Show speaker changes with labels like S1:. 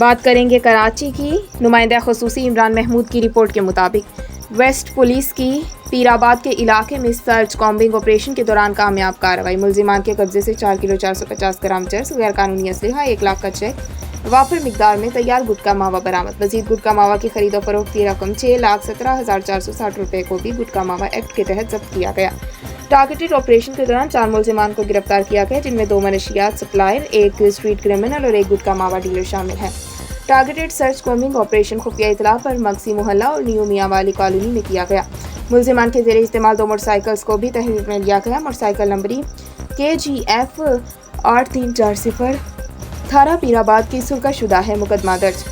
S1: बात करेंगे कराची की। नुमाइंदा खसूसी इमरान महमूद की रिपोर्ट के मुताबिक वेस्ट पुलिस की पीराबाद के इलाके में सर्च कॉम्बिंग ऑपरेशन के दौरान कामयाब कार्रवाई। मुलजिमान के कब्जे से 4 किलो 450 ग्राम चर्स, गैर कानूनी असलहा, 1 लाख का चेक, वाफर मिकदार में तैयार गुटखा मावा बरामद। मजीद गुटखा मावा की खरीद और फरोख्त की रकम 6,17,460 रुपये को भी गुटखा मावा एक्ट के तहत जब्त किया गया। टारगेटेड ऑपरेशन के दौरान 4 मुलजिमान को गिरफ्तार किया गया, जिनमें 2 मनशियात सप्लायर, 1 स्ट्रीट क्रिमिनल और 1 गुटखा मावा डीलर शामिल हैं। टारगेटेड सर्च कॉम्बिंग ऑपरेशन खुफिया इतला पर मक्सी मोहल्ला और न्यू मियाँ वाली कॉलोनी में किया गया। मुलजिमान के जेरे इस्तेमाल 2 मोटरसाइकिल्स को भी तहरीर में लिया गया। मोटरसाइकिल नंबरी KGF 8340 थाना पीराबाद की सुलका शुदा है। मुकदमा दर्ज।